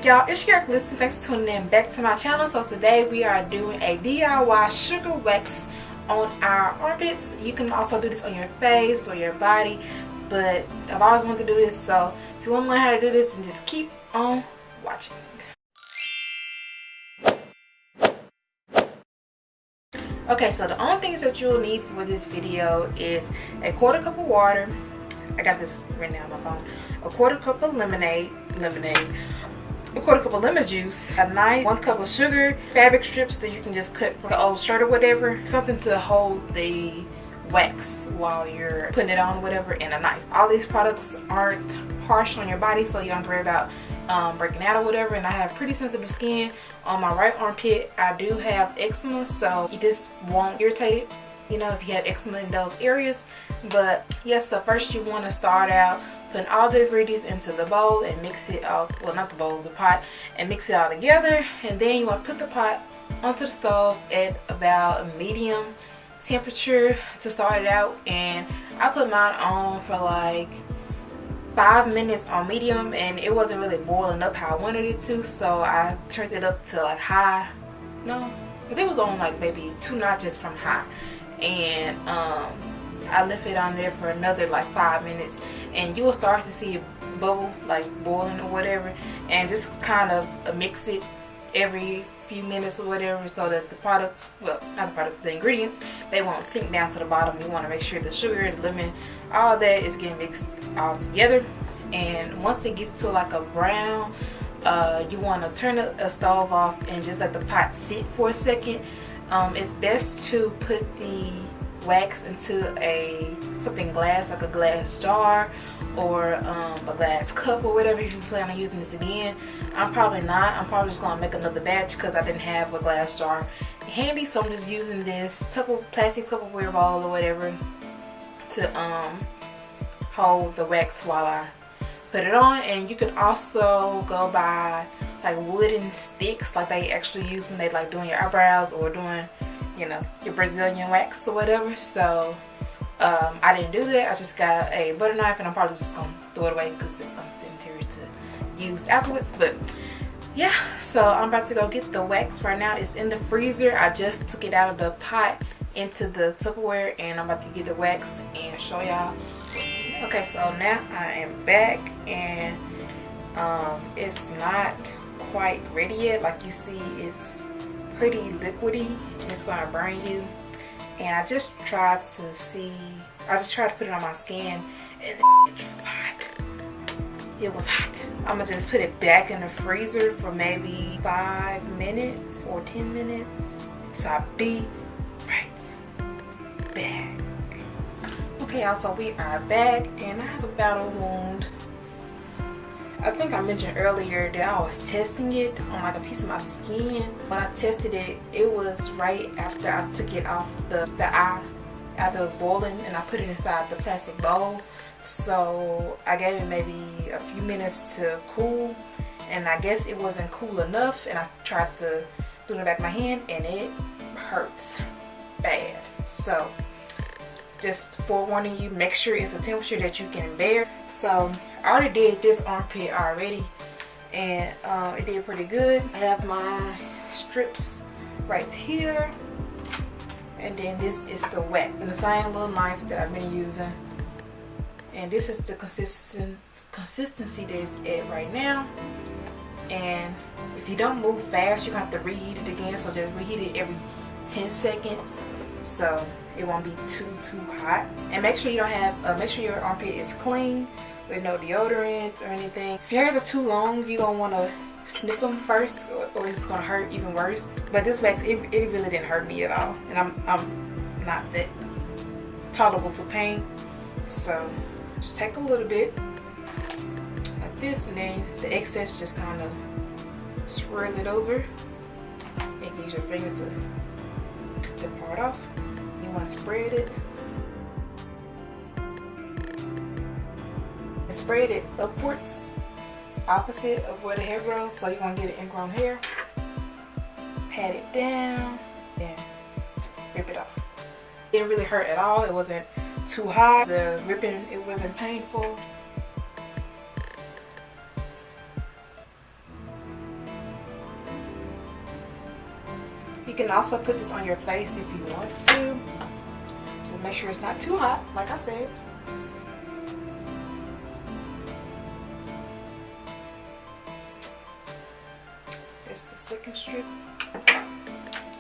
y'all, it's your girl Listen. Thanks for tuning in back to my channel. So today we are doing a DIY sugar wax on our armpits. You can also do this on your face or your body, but I've always wanted to do this, so if you want to learn how to do this, then just keep on watching. Okay, so the only things that you'll need for this video is a quarter cup of water. I got this written down on my phone. A quarter cup of lemonade, a quarter cup of lemon juice, a knife, 1 cup of sugar, fabric strips that you can just cut from the old shirt or whatever, something to hold the wax while you're putting it on, whatever, and a knife. All these products aren't harsh on your body, so you don't have to worry about breaking out or whatever. And I have pretty sensitive skin on my right armpit. I do have eczema, so this won't irritate it, you know, if you have eczema in those areas. But yes, so first you want to start out putting all the ingredients into the bowl and mix it all, well, not the bowl, the pot, and mix it all together. And then you want to put the pot onto the stove at about a medium temperature to start it out. And I put mine on for like 5 minutes on medium, and it wasn't really boiling up how I wanted it to, so I turned it up to like high. No, I think it was on like maybe 2 notches from high. And I left it on there for another like 5 minutes, and you will start to see it bubble, like boiling or whatever. And just kind of mix it every few minutes or whatever, so that the products, well, not the products, the ingredients, they won't sink down to the bottom. You want to make sure the sugar, the lemon, all that is getting mixed all together. And once it gets to like a brown, you want to turn the stove off and just let the pot sit for a second. It's best to put the wax into something glass, like a glass jar or a glass cup or whatever, if you plan on using this again. I'm probably not. I'm probably just gonna make another batch because I didn't have a glass jar handy, so I'm just using this plastic Tupperware bowl or whatever to hold the wax while I put it on. And you can also go buy like wooden sticks, like they actually use when they like doing your eyebrows or doing, you know, your Brazilian wax or whatever. So I didn't do that. I just got a butter knife, and I'm probably just gonna throw it away because it's unsanitary to use afterwards. But yeah, so I'm about to go get the wax right now. It's in the freezer. I just took it out of the pot into the Tupperware, and I'm about to get the wax and show y'all. Okay, so now I am back, and it's not quite ready yet. Like you see, it's pretty liquidy and it's gonna burn you. And I just tried to put it on my skin, and it was hot. It was hot. I'm gonna just put it back in the freezer for maybe 5 minutes or 10 minutes. So I'll be right back. Okay, y'all, so we are back, and I have a battle wound. I think I mentioned earlier that I was testing it on like a piece of my skin. When I tested it, it was right after I took it off the eye, after it was boiling, and I put it inside the plastic bowl. So I gave it maybe a few minutes to cool, and I guess it wasn't cool enough, and I tried to do it in the back of my hand, and it hurts bad. So just forewarning you, make sure it's a temperature that you can bear. So I already did this armpit already, and it did pretty good. I have my strips right here, and then this is the wax and the same little knife that I've been using. And this is the consistency that it's at right now. And if you don't move fast, you're gonna have to reheat it again. So just reheat it every 10 seconds. So it won't be too hot. And make sure you don't have, make sure your armpit is clean with no deodorant or anything. If your hairs are too long, you're gonna wanna snip them first, or it's gonna hurt even worse. But this wax, it really didn't hurt me at all. And I'm not that tolerable to pain. So just take a little bit like this, and then the excess just kind of swirl it over. You can use your finger to cut the part off. You want to spread it. And spread it upwards, opposite of where the hair grows, so you're going to get an ingrown hair. Pat it down, then rip it off. It didn't really hurt at all. It wasn't too hot. The ripping, it wasn't painful. can also put this on your face if you want to. Just make sure it's not too hot, like I said. Here's the second strip.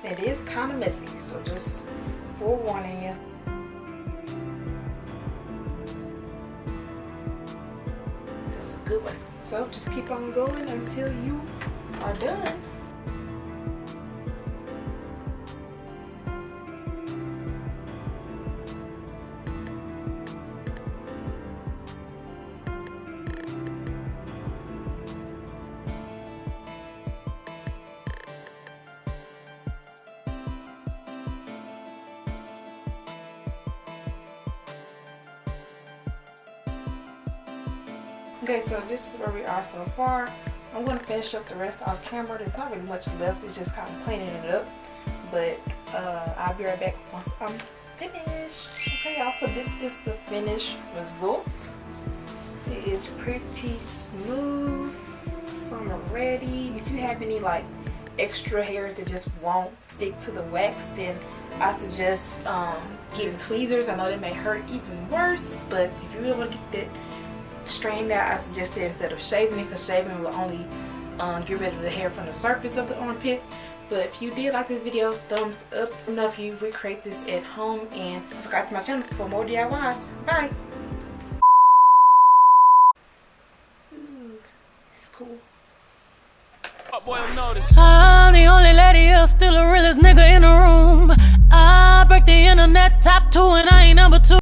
It is kind of messy, so just forewarning you. That was a good one. So just keep on going until you are done. Okay, so this is where we are so far. I'm going to finish up the rest off camera. There's not really much left. It's just kind of cleaning it up. But I'll be right back once I'm finished. Okay, y'all, so this is the finished result. It is pretty smooth. Some are ready. If you have any like extra hairs that just won't stick to the wax, then I suggest getting tweezers. I know they may hurt even worse, but if you really want to get that straightened out, I suggest that instead of shaving it, because shaving will only get rid of the hair from the surface of the armpit. But if you did like this video, thumbs up. Let me know if you recreate this at home, and subscribe to my channel for more DIYs. Bye. Ooh, it's cool. I'm the only lady here, still the realest nigga in the room. I break the internet top 2 and I ain't number 2.